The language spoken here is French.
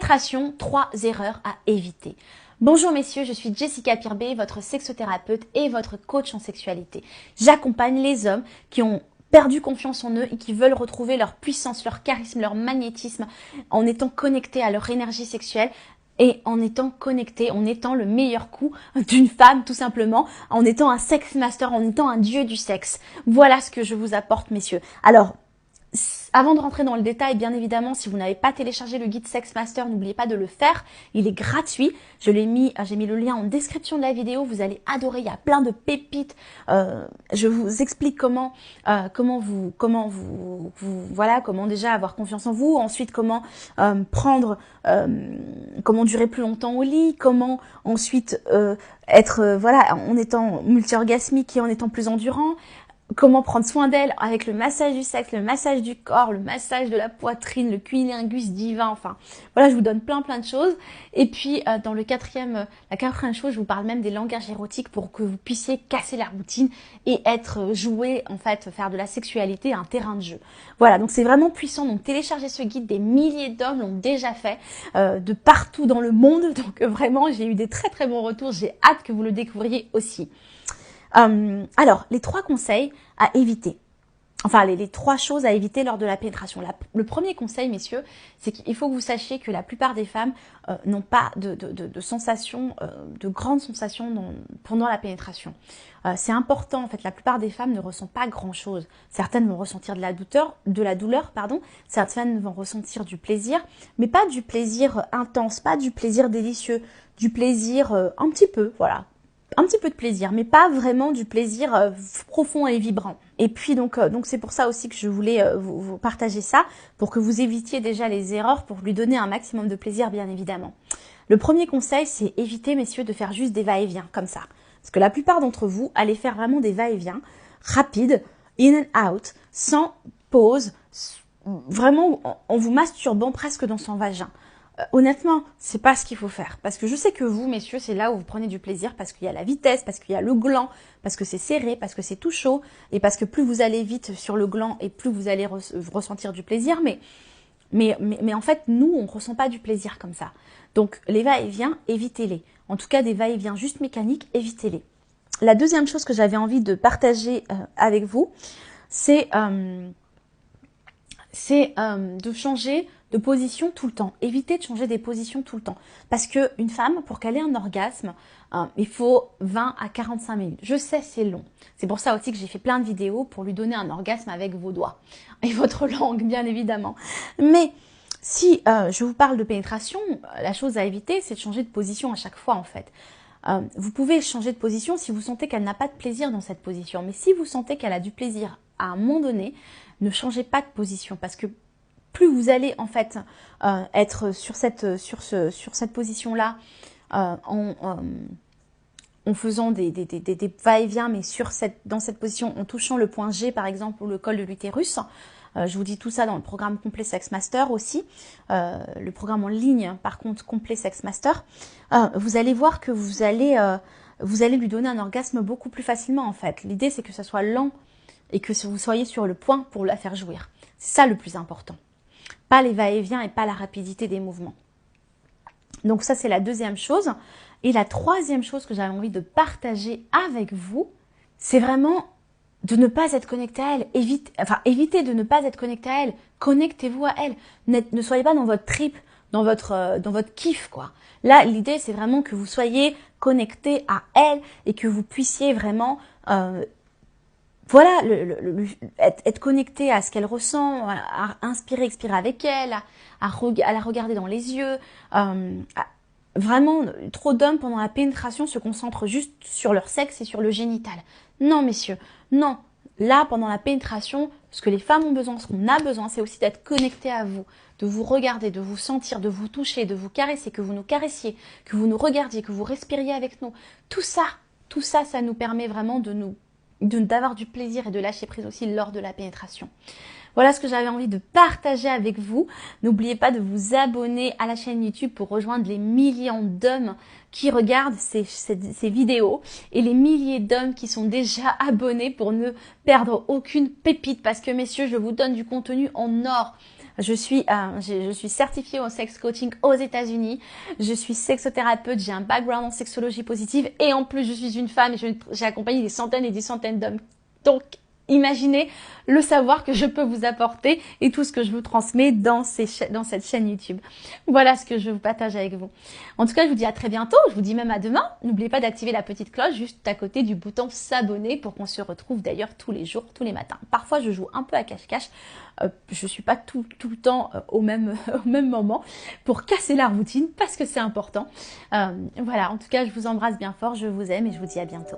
Pénétration, 3 erreurs à éviter. Bonjour messieurs, je suis Jessica Pirbé, votre sexothérapeute et votre coach en sexualité. J'accompagne les hommes qui ont perdu confiance en eux et qui veulent retrouver leur puissance, leur charisme, leur magnétisme en étant connectés à leur énergie sexuelle et en étant connectés, en étant le meilleur coup d'une femme tout simplement, en étant un sex master, en étant un dieu du sexe. Voilà ce que je vous apporte messieurs. Alors, avant de rentrer dans le détail, bien évidemment, si vous n'avez pas téléchargé le guide Sex Master, n'oubliez pas de le faire. Il est gratuit. J'ai mis le lien en description de la vidéo. Vous allez adorer. Il y a plein de pépites. Je vous explique comment déjà avoir confiance en vous. Ensuite, comment comment durer plus longtemps au lit. Comment ensuite en étant multi-orgasmique et en étant plus endurant. Comment prendre soin d'elle avec le massage du sexe, le massage du corps, le massage de la poitrine, le cunnilingus divin, enfin, voilà, je vous donne plein de choses. Et puis, dans la quatrième chose, je vous parle même des langages érotiques pour que vous puissiez casser la routine et jouer, en fait, faire de la sexualité un terrain de jeu. Voilà, donc c'est vraiment puissant. Donc, téléchargez ce guide, des milliers d'hommes l'ont déjà fait, de partout dans le monde. Donc, vraiment, j'ai eu des très bons retours. J'ai hâte que vous le découvriez aussi. Alors, les 3 conseils à éviter. Enfin, les 3 choses à éviter lors de la pénétration. Le premier conseil, messieurs, c'est qu'il faut que vous sachiez que la plupart des femmes n'ont pas de sensations, de grandes sensations pendant la pénétration. C'est important, en fait, la plupart des femmes ne ressentent pas grand-chose. Certaines vont ressentir de la douleur, certaines vont ressentir du plaisir, mais pas du plaisir intense, pas du plaisir délicieux, du plaisir un petit peu, voilà. Un petit peu de plaisir, mais pas vraiment du plaisir profond et vibrant. Et puis donc c'est pour ça aussi que je voulais vous partager ça, pour que vous évitiez déjà les erreurs, pour lui donner un maximum de plaisir bien évidemment. Le premier conseil, c'est éviter messieurs de faire juste des va-et-vient comme ça. Parce que la plupart d'entre vous allez faire vraiment des va-et-vient rapides, in and out, sans pause, vraiment en vous masturbant presque dans son vagin. Honnêtement, c'est pas ce qu'il faut faire. Parce que je sais que vous, messieurs, c'est là où vous prenez du plaisir, parce qu'il y a la vitesse, parce qu'il y a le gland, parce que c'est serré, parce que c'est tout chaud, et parce que plus vous allez vite sur le gland, et plus vous allez ressentir du plaisir. Mais en fait, nous, on ne ressent pas du plaisir comme ça. Donc, les va-et-vient, évitez-les. En tout cas, des va-et-vient juste mécaniques, évitez-les. La deuxième chose que j'avais envie de partager avec vous, c'est de changer de position tout le temps. Évitez de changer des positions tout le temps. Parce que une femme, pour qu'elle ait un orgasme, il faut 20 à 45 minutes. Je sais, c'est long. C'est pour ça aussi que j'ai fait plein de vidéos pour lui donner un orgasme avec vos doigts. Et votre langue, bien évidemment. Mais si je vous parle de pénétration, la chose à éviter, c'est de changer de position à chaque fois, en fait. Vous pouvez changer de position si vous sentez qu'elle n'a pas de plaisir dans cette position. Mais si vous sentez qu'elle a du plaisir à un moment donné, ne changez pas de position. Parce que plus vous allez en fait être sur cette position-là en faisant des va-et-vient, mais dans cette position, en touchant le point G par exemple ou le col de l'utérus. Je vous dis tout ça dans le programme Complet Sex Master aussi, le programme en ligne par contre Complet Sex Master. Vous allez voir que vous allez lui donner un orgasme beaucoup plus facilement en fait. L'idée c'est que ça soit lent et que vous soyez sur le point pour la faire jouir. C'est ça le plus important. Pas les va-et-vient et pas la rapidité des mouvements. Donc ça, c'est la deuxième chose. Et la troisième chose que j'avais envie de partager avec vous, c'est vraiment de ne pas être connecté à elle. Évitez de ne pas être connecté à elle. Connectez-vous à elle. Ne soyez pas dans votre trip, dans votre kiff, quoi. Là, l'idée, c'est vraiment que vous soyez connecté à elle et que vous puissiez vraiment... être connecté à ce qu'elle ressent, à inspirer, expirer avec elle, à la regarder dans les yeux. Vraiment, trop d'hommes pendant la pénétration se concentrent juste sur leur sexe et sur le génital. Non, messieurs, non. Là, pendant la pénétration, ce que les femmes ont besoin, ce qu'on a besoin, c'est aussi d'être connecté à vous, de vous regarder, de vous sentir, de vous toucher, de vous caresser, que vous nous caressiez, que vous nous regardiez, que vous respiriez avec nous. Tout ça, ça nous permet vraiment d'avoir du plaisir et de lâcher prise aussi lors de la pénétration. Voilà ce que j'avais envie de partager avec vous. N'oubliez pas de vous abonner à la chaîne YouTube pour rejoindre les millions d'hommes qui regardent ces vidéos et les milliers d'hommes qui sont déjà abonnés pour ne perdre aucune pépite. Parce que messieurs, je vous donne du contenu en or. Je suis certifiée en sex coaching aux États-Unis. Je suis sexothérapeute, j'ai un background en sexologie positive et en plus je suis une femme et j'ai accompagné des centaines et des centaines d'hommes. Donc, imaginez le savoir que je peux vous apporter et tout ce que je vous transmets dans cette chaîne YouTube. Voilà ce que je vous partage avec vous. En tout cas, je vous dis à très bientôt. Je vous dis même à demain. N'oubliez pas d'activer la petite cloche juste à côté du bouton s'abonner pour qu'on se retrouve d'ailleurs tous les jours, tous les matins. Parfois, je joue un peu à cache-cache. Je suis pas tout le temps au même moment pour casser la routine parce que c'est important. Voilà. En tout cas, je vous embrasse bien fort. Je vous aime et je vous dis à bientôt.